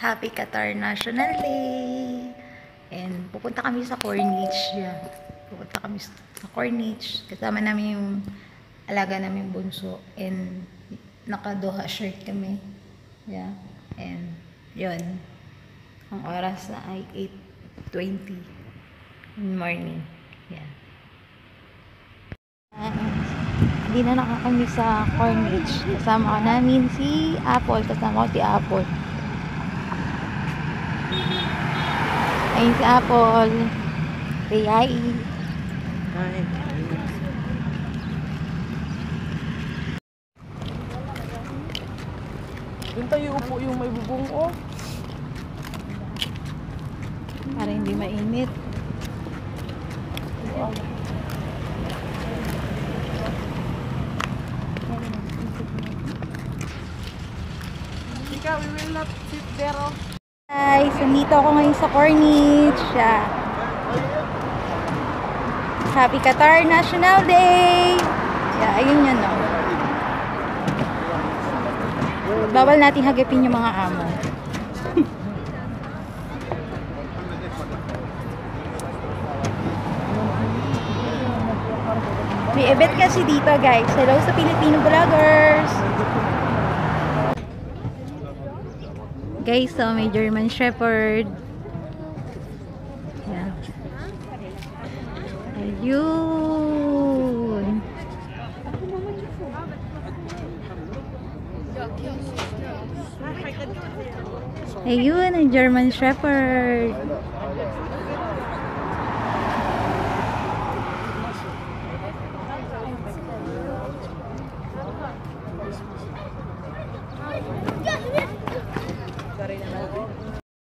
Happy Qatar National Day! And pupunta kami sa Corniche. Yeah. Pupunta kami sa Corniche. Kasama namin yung alaga namin bunso. And naka-Doha shirt kami. Yeah. And yun. Ang oras na ay 8:20 in the morning. Yeah. Hindi na kami sa Corniche. Kasama ko namin si Apple. Kasama ko si Apple. Ayun si Apple. Riyai. Hi. Doon tayo upo yung may bubong oh. Para hindi mainit. Ika, we will not sit there oh. Guys, nandito ako ngayon sa Corniche. Happy Qatar National Day! Yeah, ayun yan no. Bawal natin hagipin yung mga amo. May event kasi dito guys. Hello sa Filipino vloggers! Guys, so may German Shepherd. Yan. Ayun. Ayun, ang German Shepherd.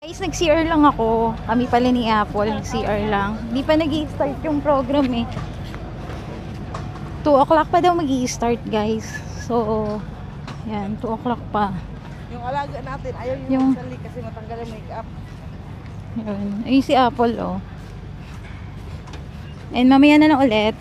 Guys, nag-CR lang ako. Kami pala ni Apple, nag-CR lang. Hindi pa nag-i-start yung program eh. 2 o'clock pa daw mag-i-start guys. So, yan, 2 o'clock pa. Yung alaga natin, ayaw Yung- magsali kasi matanggal ang make-up. Yun. Ayun si Apple oh. And mamaya na lang ulit.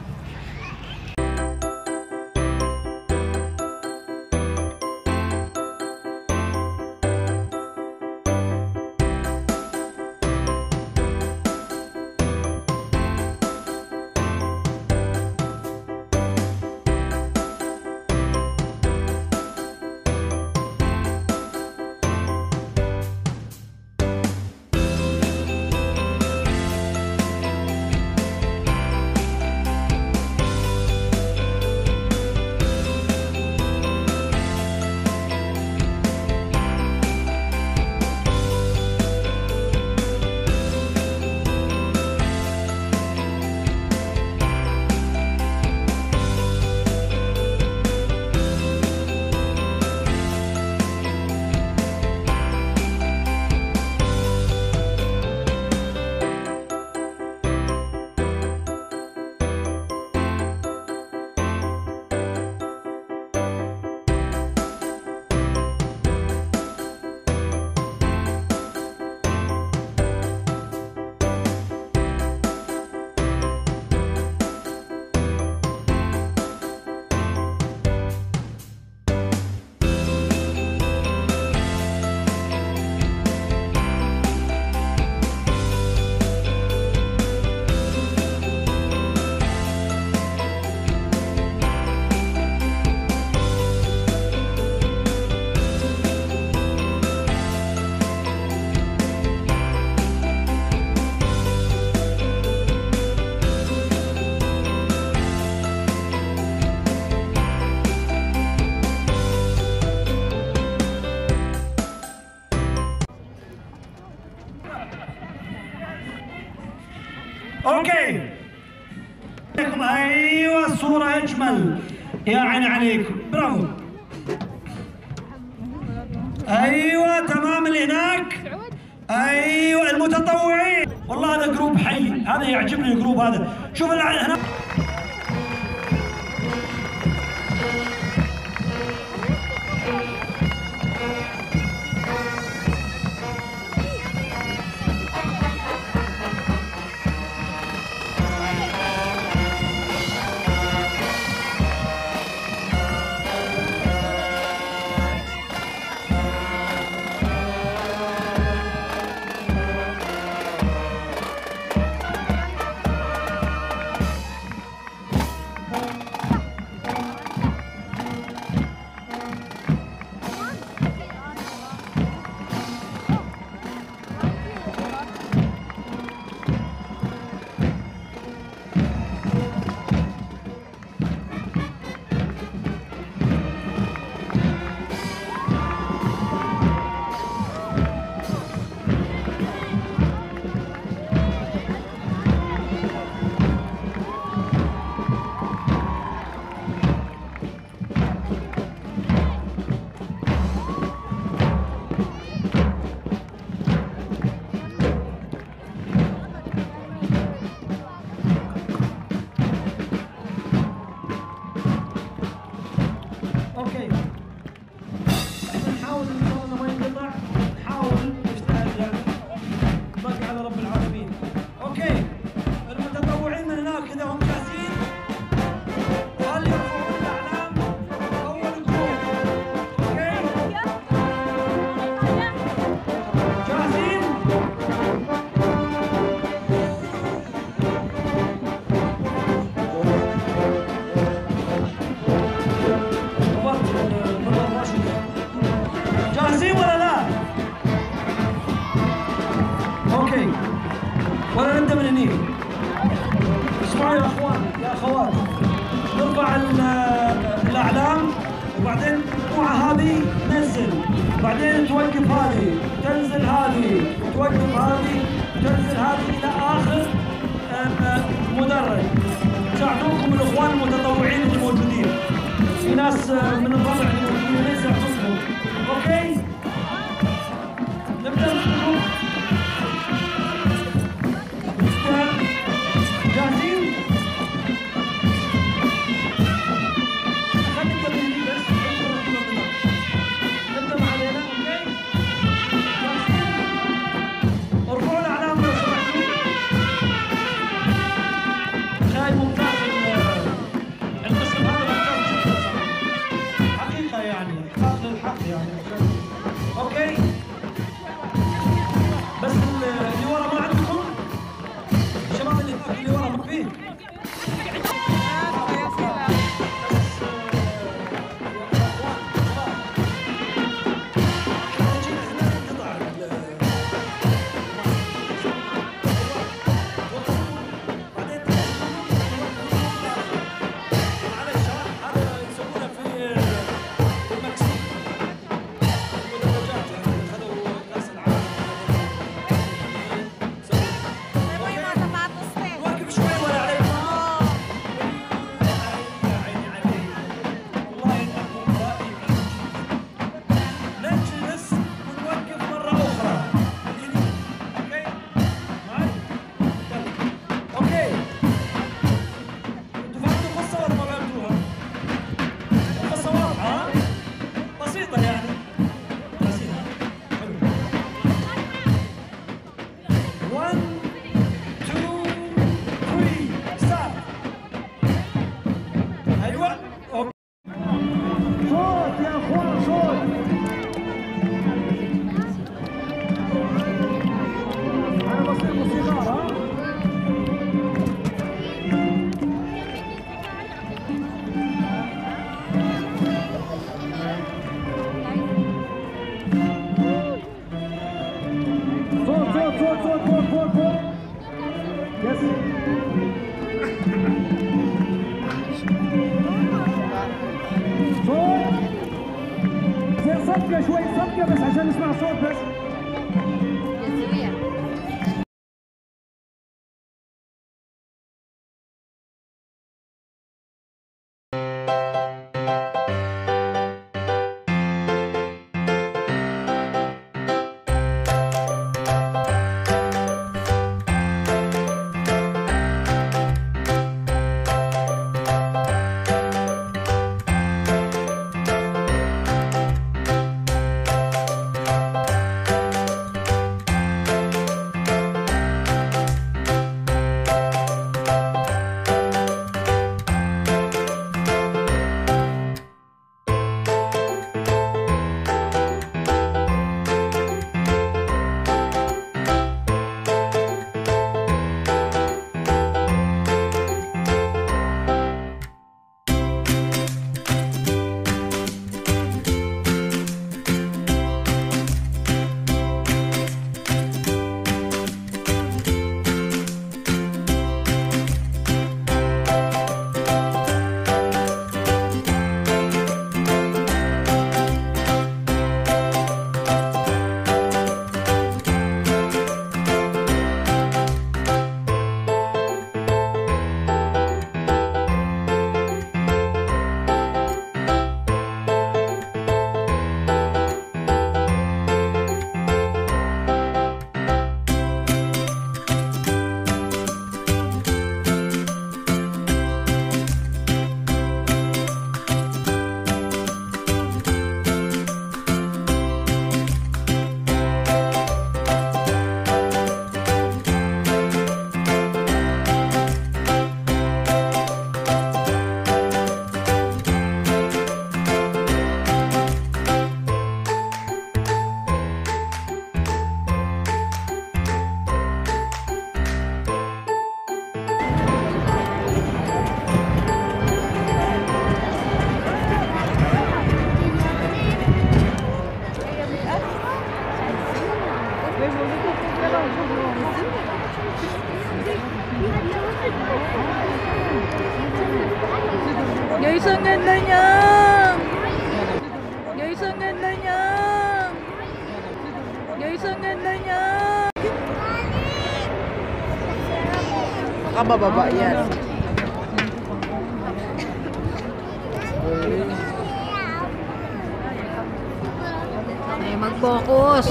اوكي ايوه الصوره اجمل يا عيني عليكم برافو ايوه تمام اللي هناك ايوه المتطوعين والله هذا جروب حي هذا يعجبني الجروب هذا شوف هنا هني. اسمعوا يا اخوان يا اخوات، نرفع الاعلام وبعدين المجموعه هذه تنزل، بعدين توقف هذه تنزل هذه توقف هذه تنزل هذه الى اخر مدرج. يساعدوكم الاخوان المتطوعين اللي موجودين، في ناس من الربع اللي موجودين يساعدوكم. اوكي نبدا بالجروب. جاهزين؟ خلينا نبدا من بس نبدا مع علينا. اوكي جاهزين؟ ارفعوا الاعلام لو سمحتوا. شايف ممتاز القسم هذا، ممتاز جدا صراحه، حقيقه يعني حق للحق يعني. اوكي بس اللي ورا ما عندكم الشباب اللي هناك اللي ورا مكفين. صفقة شوي صفقة بس عشان نسمع صوت بس. Guys, ang ganda niya! Guys, ang ganda niya! Guys, ang ganda niya! Baka bababa yan. Ay, mag-focus.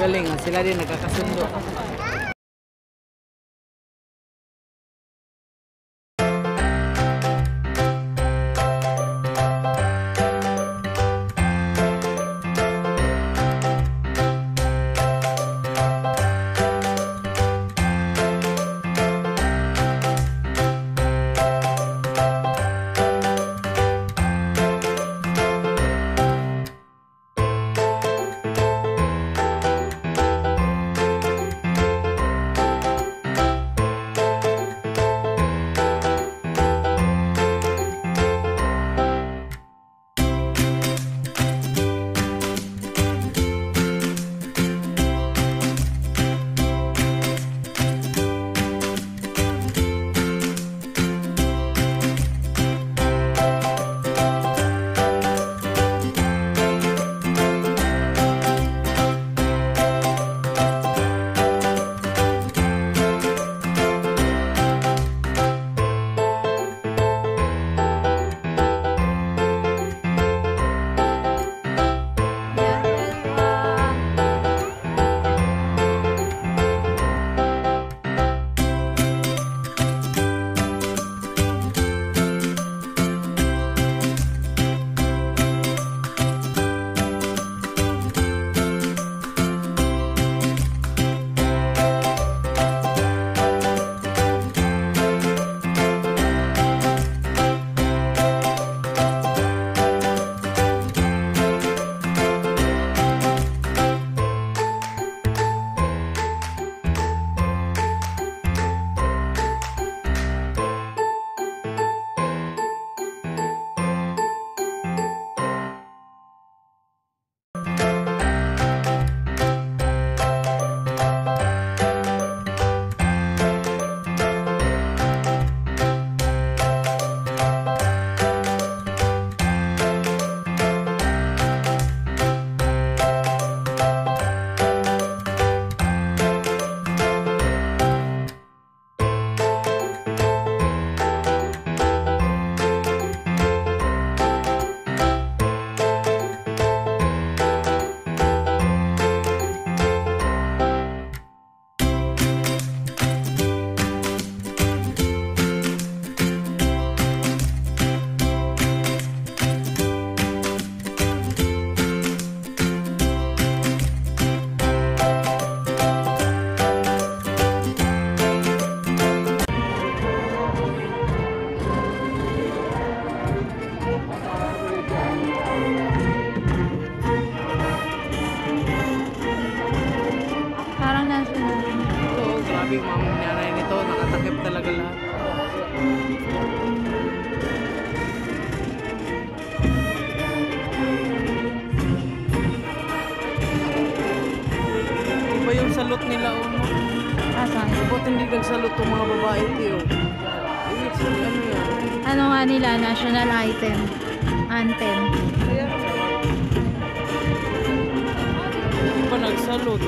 Galing, sila din nagkakasundo. Grabe yung mga nangyari nito, nakatakip talaga lahat. Iba yung salot nila, no? Asan? Ba't hindi nagsalot yung mga babae tiyo? Ano yan? Ano nga nila? National item. Anthem. Hindi pa nagsalot.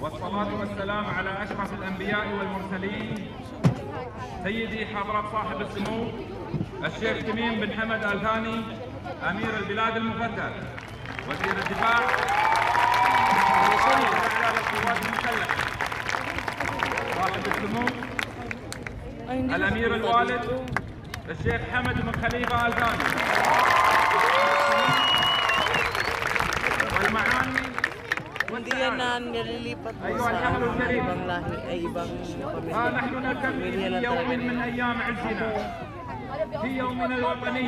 والصلاة والسلام على أشرف الأنبياء والمرسلين سيدي حضرة صاحب السمو الشيخ تميم بن حمد آل ثاني أمير البلاد المفتر وزير الدفاع وقائد القوات المسلحة صاحب السمو الأمير الوالد الشيخ حمد بن خليفة آل ثاني والمعاني dyan na nililipat mo sa ibang lahi, ay ibang نحن نلتقي في يوم من أيام عزنا في يومنا الوطني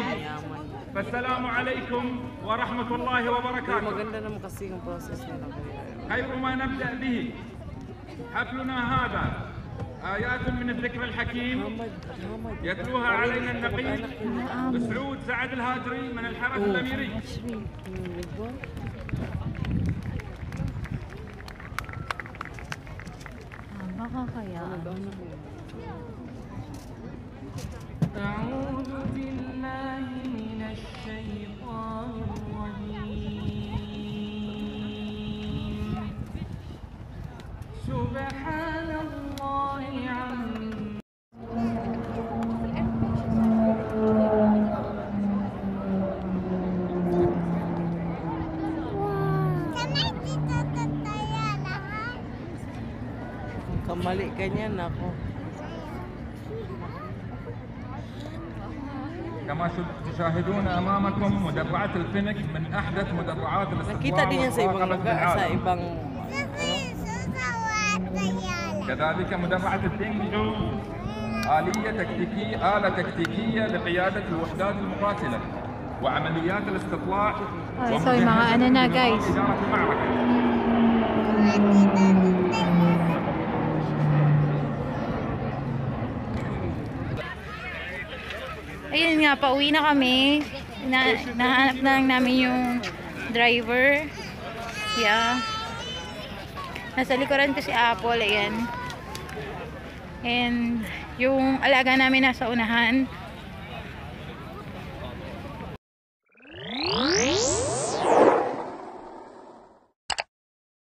فالسلام عليكم ورحمة الله وبركاته. Maganda naman kasi yung process nila. خير ما نبدأ به حفلنا هذا آيات من الذكر الحكيم يتلوها علينا النقيب بسعود سعد الهاجري من الحرس الأميري. Baka kaya. أعوذ بالله من الشيطان الرجيم سبحان الله عما kamali ka niyan ako. كما تشاهدون أمامكم مدرعة الفينيك من أحدث مدرعات Nakita din yan sa ibang والمراقبة lugar, sa بالعالم. ibang كذلك مدرعة الدينجو آلة تكتيكية لقيادة الوحدات المقاتلة وعمليات الاستطلاع So yung mga ano na guys. وإدارة المعركة. Ayun nga, pauwi na kami. Nahanap na lang namin yung driver. Yeah. Nasa likuran ko si Apple, ayan. And yung alaga namin nasa unahan.